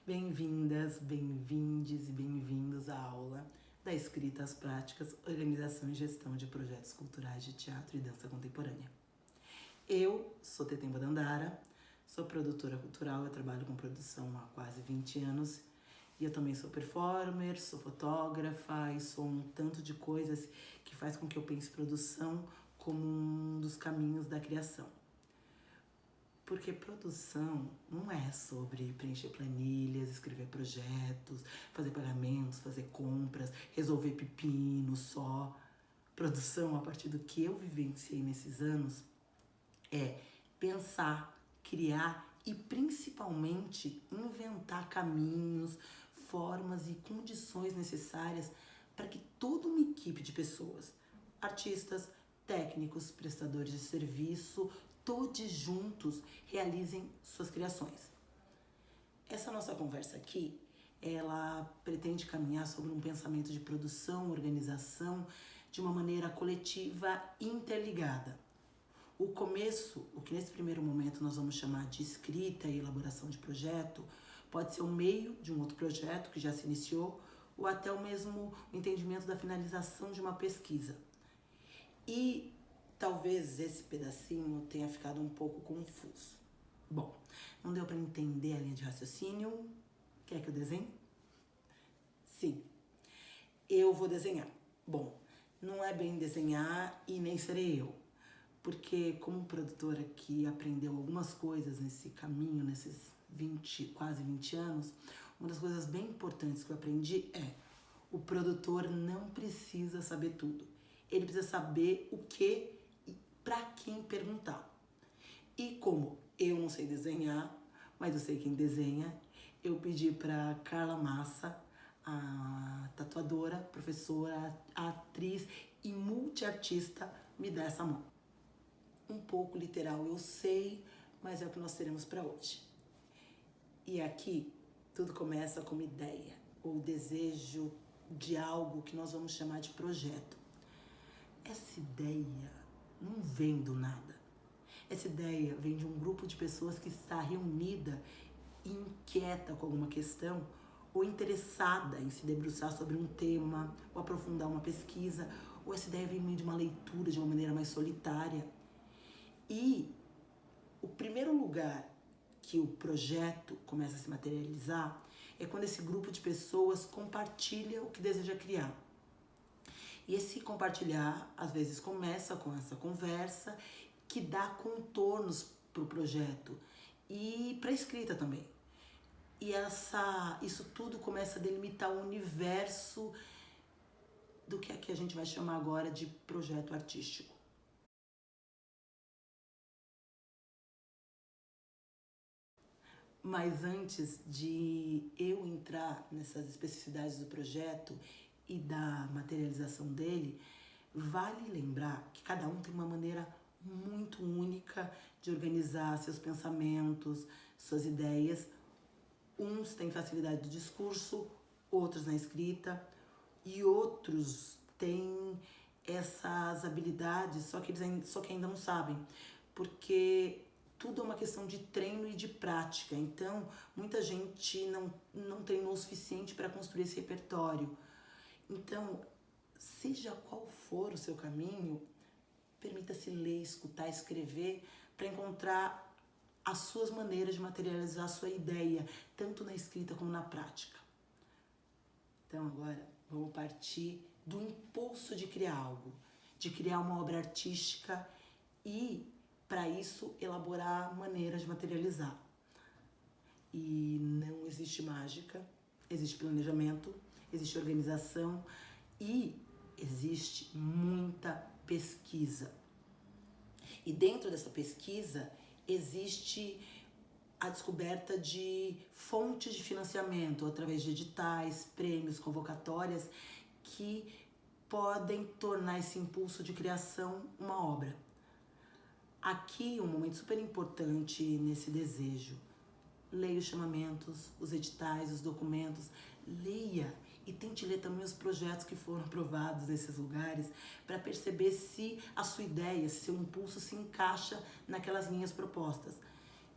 Bem-vindas, bem-vindes e bem-vindos à aula da Escrita às Práticas, Organização e Gestão de Projetos Culturais de Teatro e Dança Contemporânea. Eu sou Tetemba Dandara, sou produtora cultural, eu trabalho com produção há quase 20 anos e eu também sou performer, sou fotógrafa e sou um tanto de coisas que faz com que eu pense produção como um dos caminhos da criação. Porque produção não é sobre preencher planilhas, escrever projetos, fazer pagamentos, fazer compras, resolver pepino só. Produção, a partir do que eu vivenciei nesses anos, é pensar, criar e principalmente inventar caminhos, formas e condições necessárias para que toda uma equipe de pessoas, artistas, técnicos, prestadores de serviço, todos juntos realizem suas criações. Essa nossa conversa aqui, ela pretende caminhar sobre um pensamento de produção, organização, de uma maneira coletiva e interligada. O começo, o que nesse primeiro momento nós vamos chamar de escrita e elaboração de projeto, pode ser o meio de um outro projeto que já se iniciou, ou até o mesmo entendimento da finalização de uma pesquisa. E talvez esse pedacinho tenha ficado um pouco confuso. Bom, não deu para entender a linha de raciocínio? Quer que eu desenhe? Sim, eu vou desenhar. Bom, não é bem desenhar e nem serei eu. Porque como produtora que aprendeu algumas coisas nesse caminho, nesses quase 20 anos, uma das coisas bem importantes que eu aprendi é: o produtor não precisa saber tudo. Ele precisa saber o que e para quem perguntar. E como eu não sei desenhar, mas eu sei quem desenha, eu pedi para Carla Massa, a tatuadora, professora, atriz e multiartista, me dar essa mão. Um pouco literal, eu sei, mas é o que nós teremos para hoje. E aqui tudo começa com uma ideia ou desejo de algo que nós vamos chamar de projeto. Essa ideia não vem do nada. Essa ideia vem de um grupo de pessoas que está reunida e inquieta com alguma questão ou interessada em se debruçar sobre um tema ou aprofundar uma pesquisa, ou essa ideia vem de uma leitura de uma maneira mais solitária. E o primeiro lugar que o projeto começa a se materializar é quando esse grupo de pessoas compartilha o que deseja criar. E esse compartilhar, às vezes, começa com essa conversa que dá contornos para o projeto e para a escrita também. E isso tudo começa a delimitar o universo do que aqui a gente vai chamar agora de projeto artístico. Mas antes de eu entrar nessas especificidades do projeto e da materialização dele, vale lembrar que cada um tem uma maneira muito única de organizar seus pensamentos, suas ideias. Uns têm facilidade do discurso, outros na escrita, e outros têm essas habilidades, só que ainda não sabem, porque tudo é uma questão de treino e de prática. Então, muita gente não treinou o suficiente para construir esse repertório. Então, seja qual for o seu caminho, permita-se ler, escutar, escrever, para encontrar as suas maneiras de materializar a sua ideia, tanto na escrita como na prática. Então, agora, vamos partir do impulso de criar algo, de criar uma obra artística e, para isso, elaborar maneiras de materializar. E não existe mágica, existe planejamento, existe organização e existe muita pesquisa. E dentro dessa pesquisa existe a descoberta de fontes de financiamento através de editais, prêmios, convocatórias que podem tornar esse impulso de criação uma obra. Aqui um momento super importante nesse desejo. Leia os chamamentos, os editais, os documentos, leia e tente ler também os projetos que foram aprovados nesses lugares para perceber se a sua ideia, se seu impulso se encaixa naquelas linhas propostas.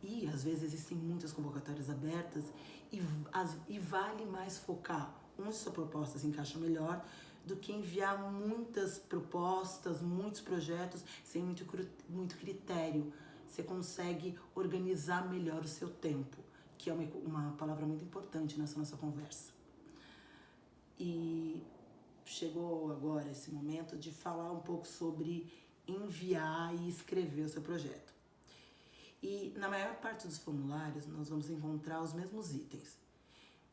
E às vezes existem muitas convocatórias abertas e vale mais focar onde sua proposta se encaixa melhor do que enviar muitas propostas, muitos projetos sem muito critério. Você consegue organizar melhor o seu tempo, que é uma palavra muito importante nessa nossa conversa. E chegou agora esse momento de falar um pouco sobre enviar e escrever o seu projeto. E na maior parte dos formulários nós vamos encontrar os mesmos itens.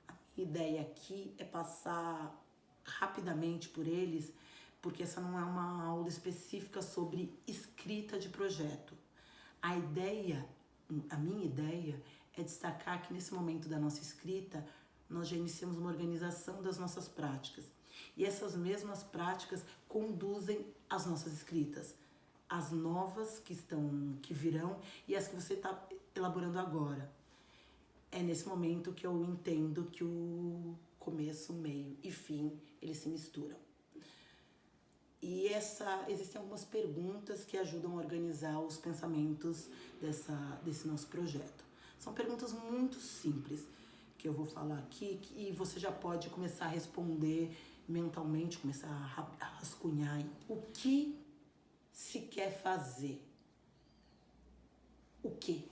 A minha ideia aqui é passar rapidamente por eles, porque essa não é uma aula específica sobre escrita de projeto. A minha ideia é destacar que nesse momento da nossa escrita nós já iniciamos uma organização das nossas práticas. E essas mesmas práticas conduzem as nossas escritas, as novas que virão e as que você está elaborando agora. É nesse momento que eu entendo que o começo, meio e fim, eles se misturam. E existem algumas perguntas que ajudam a organizar os pensamentos desse nosso projeto. São perguntas muito simples que eu vou falar aqui e você já pode começar a responder mentalmente, começar a rascunhar o que se quer fazer. O quê?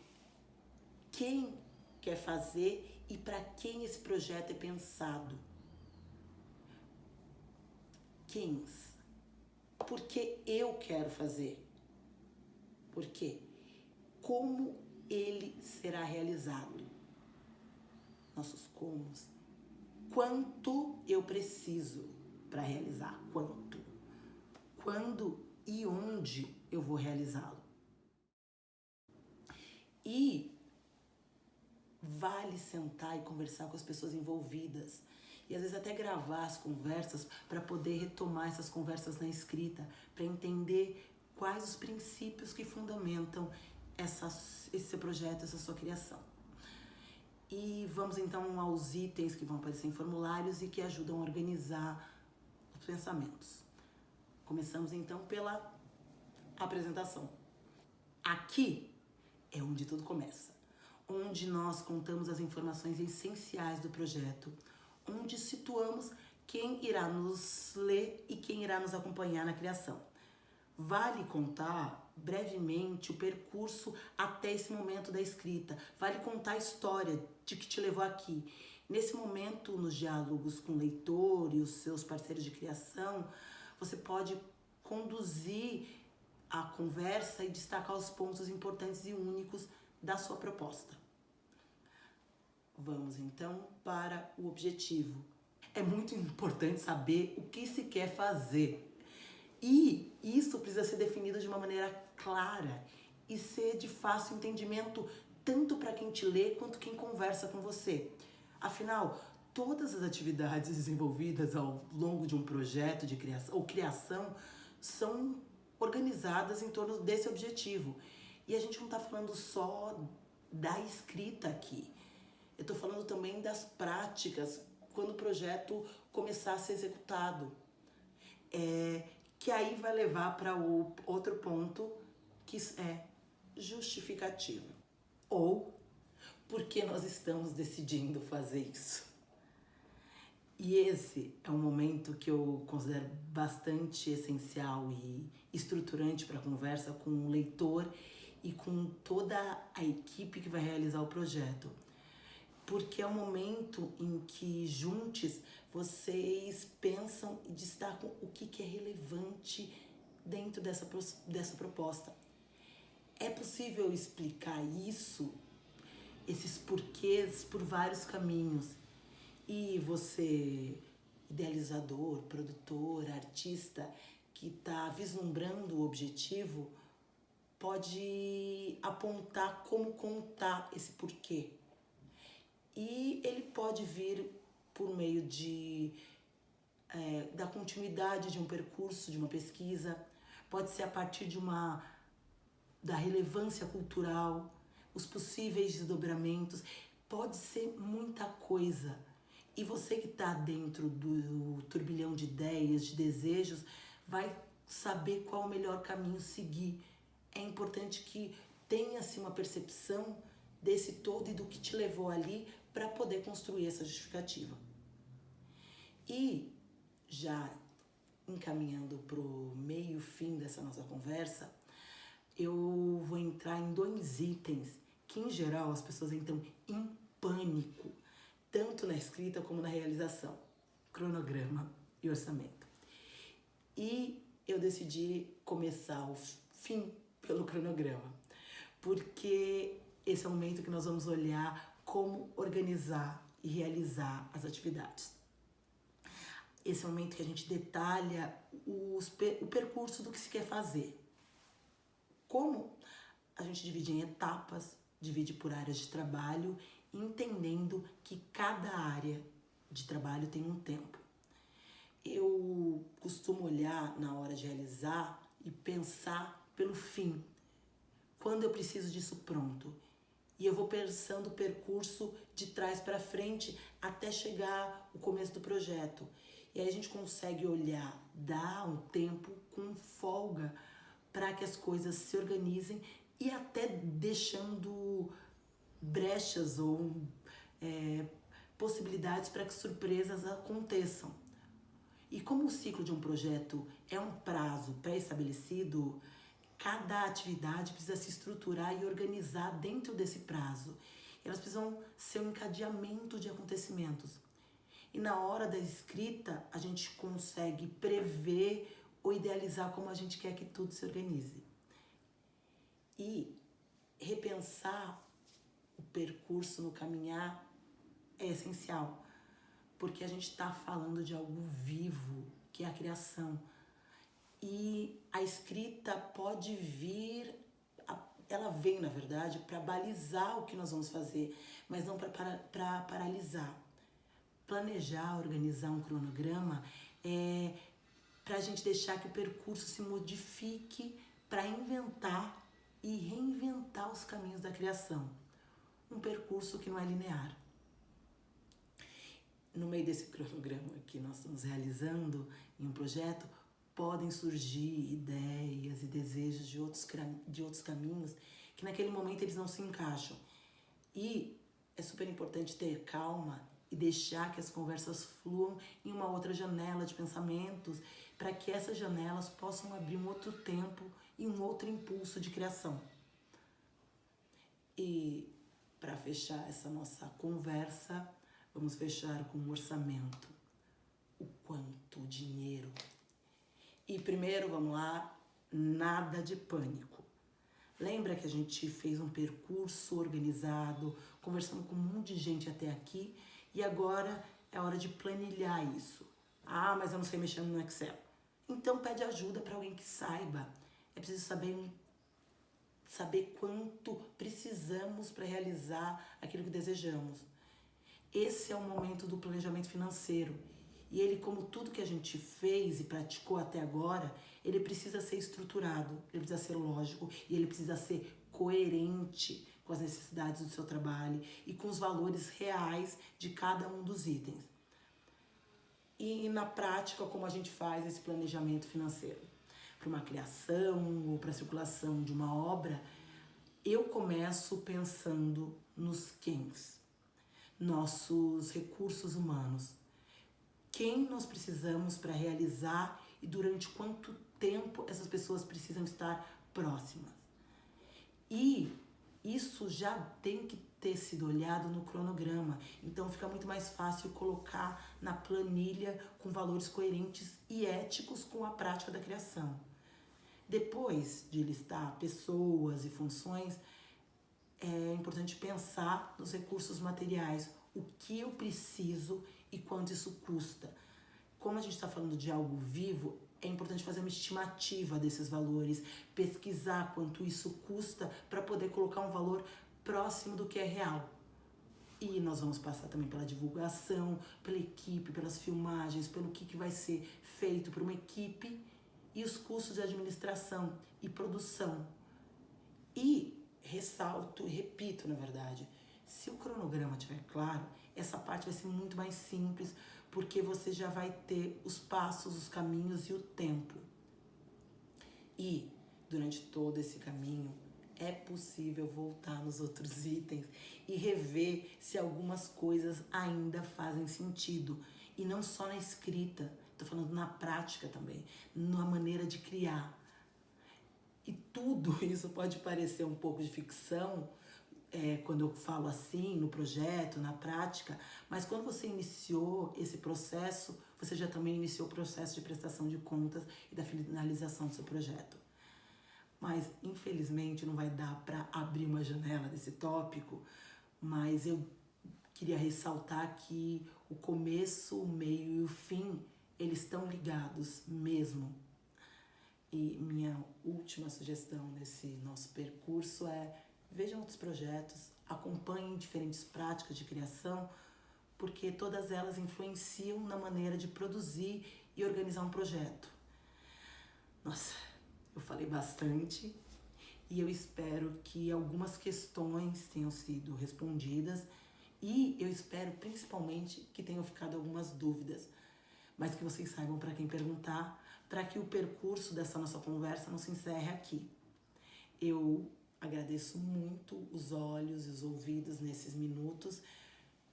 Quem quer fazer e para quem esse projeto é pensado? Quem? Por que eu quero fazer? Por quê? Como ele será realizado? Nossos comos. Quanto eu preciso para realizar? Quanto? Quando e onde eu vou realizá-lo? E vale sentar e conversar com as pessoas envolvidas. E às vezes até gravar as conversas para poder retomar essas conversas na escrita, para entender quais os princípios que fundamentam esse seu projeto, essa sua criação. E vamos então aos itens que vão aparecer em formulários e que ajudam a organizar os pensamentos. Começamos então pela apresentação. Aqui é onde tudo começa, onde nós contamos as informações essenciais do projeto, onde situamos quem irá nos ler e quem irá nos acompanhar na criação. Vale contar brevemente o percurso até esse momento da escrita. Vale contar a história de que te levou aqui. Nesse momento, nos diálogos com o leitor e os seus parceiros de criação, você pode conduzir a conversa e destacar os pontos importantes e únicos da sua proposta. Vamos então para o objetivo. É muito importante saber o que se quer fazer. E isso precisa ser definido de uma maneira clara e ser de fácil entendimento tanto para quem te lê quanto quem conversa com você. Afinal, todas as atividades desenvolvidas ao longo de um projeto de criação ou criação são organizadas em torno desse objetivo. E a gente não está falando só da escrita aqui. Eu estou falando também das práticas quando o projeto começar a ser executado. Que aí vai levar para o outro ponto, que é justificativo. Ou por que nós estamos decidindo fazer isso. E esse é um momento que eu considero bastante essencial e estruturante para a conversa com o leitor e com toda a equipe que vai realizar o projeto. Porque é um momento em que juntos vocês pensam e destacam o que é relevante dentro dessa proposta. É possível explicar esses porquês, por vários caminhos. E você, idealizador, produtor, artista, que está vislumbrando o objetivo, pode apontar como contar esse porquê. E ele pode vir por meio da continuidade de um percurso, de uma pesquisa, pode ser a partir da relevância cultural, os possíveis desdobramentos, pode ser muita coisa. E você que está dentro do turbilhão de ideias, de desejos, vai saber qual o melhor caminho seguir. É importante que tenha-se uma percepção desse todo e do que te levou ali para poder construir essa justificativa. E já encaminhando para o meio fim dessa nossa conversa, eu vou entrar em 2 itens que, em geral, as pessoas entram em pânico, tanto na escrita como na realização: cronograma e orçamento. E eu decidi começar o fim pelo cronograma, porque esse é o momento que nós vamos olhar como organizar e realizar as atividades. Esse é o momento que a gente detalha o percurso do que se quer fazer. Como a gente divide em etapas, divide por áreas de trabalho, entendendo que cada área de trabalho tem um tempo. Eu costumo olhar na hora de realizar e pensar pelo fim, quando eu preciso disso pronto. E eu vou pensando o percurso de trás para frente até chegar o começo do projeto. E aí a gente consegue olhar, dar um tempo com folga para que as coisas se organizem e até deixando brechas ou possibilidades para que surpresas aconteçam. E como o ciclo de um projeto é um prazo pré-estabelecido, cada atividade precisa se estruturar e organizar dentro desse prazo. Elas precisam ser um encadeamento de acontecimentos. E na hora da escrita, a gente consegue prever ou idealizar como a gente quer que tudo se organize. E repensar o percurso no caminhar é essencial, porque a gente está falando de algo vivo, que é a criação. E a escrita pode vir, ela vem, na verdade, para balizar o que nós vamos fazer, mas não para paralisar. Planejar, organizar um cronograma é para a gente deixar que o percurso se modifique para inventar e reinventar os caminhos da criação. Um percurso que não é linear. No meio desse cronograma que nós estamos realizando em um projeto, podem surgir ideias e desejos de outros caminhos que naquele momento eles não se encaixam. E é super importante ter calma e deixar que as conversas fluam em uma outra janela de pensamentos, para que essas janelas possam abrir um outro tempo e um outro impulso de criação. E para fechar essa nossa conversa, vamos fechar com um orçamento. O quanto dinheiro? E primeiro, vamos lá, nada de pânico. Lembra que a gente fez um percurso organizado, conversando com um monte de gente até aqui, e agora é hora de planilhar isso. Ah, mas eu não sei mexer no Excel. Então pede ajuda para alguém que saiba. É preciso saber quanto precisamos para realizar aquilo que desejamos. Esse é o momento do planejamento financeiro. E ele, como tudo que a gente fez e praticou até agora, ele precisa ser estruturado, ele precisa ser lógico e ele precisa ser coerente com as necessidades do seu trabalho e com os valores reais de cada um dos itens. E na prática, como a gente faz esse planejamento financeiro? Para uma criação ou para a circulação de uma obra, eu começo pensando nos quens, nossos recursos humanos. Quem nós precisamos para realizar e durante quanto tempo essas pessoas precisam estar próximas. E isso já tem que ter sido olhado no cronograma, então fica muito mais fácil colocar na planilha com valores coerentes e éticos com a prática da criação. Depois de listar pessoas e funções, é importante pensar nos recursos materiais, o que eu preciso e quanto isso custa. Como a gente está falando de algo vivo, é importante fazer uma estimativa desses valores, pesquisar quanto isso custa para poder colocar um valor próximo do que é real. E nós vamos passar também pela divulgação, pela equipe, pelas filmagens, pelo que vai ser feito por uma equipe e os custos de administração e produção. E ressalto e repito, na verdade, se o cronograma estiver claro, essa parte vai ser muito mais simples, porque você já vai ter os passos, os caminhos e o tempo. E durante todo esse caminho, é possível voltar nos outros itens e rever se algumas coisas ainda fazem sentido. E não só na escrita, estou falando na prática também, na maneira de criar. E tudo isso pode parecer um pouco de ficção, quando eu falo assim, no projeto, na prática, mas quando você iniciou esse processo, você já também iniciou o processo de prestação de contas e da finalização do seu projeto. Mas, infelizmente, não vai dar para abrir uma janela desse tópico, mas eu queria ressaltar que o começo, o meio e o fim, eles estão ligados mesmo. E minha última sugestão nesse nosso percurso é: vejam outros projetos, acompanhem diferentes práticas de criação, porque todas elas influenciam na maneira de produzir e organizar um projeto. Nossa, eu falei bastante e eu espero que algumas questões tenham sido respondidas e eu espero principalmente que tenham ficado algumas dúvidas, mas que vocês saibam para quem perguntar, para que o percurso dessa nossa conversa não se encerre aqui. Eu agradeço muito os olhos e os ouvidos nesses minutos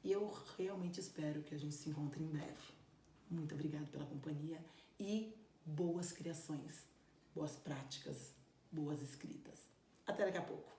e eu realmente espero que a gente se encontre em breve. Muito obrigada pela companhia e boas criações, boas práticas, boas escritas. Até daqui a pouco.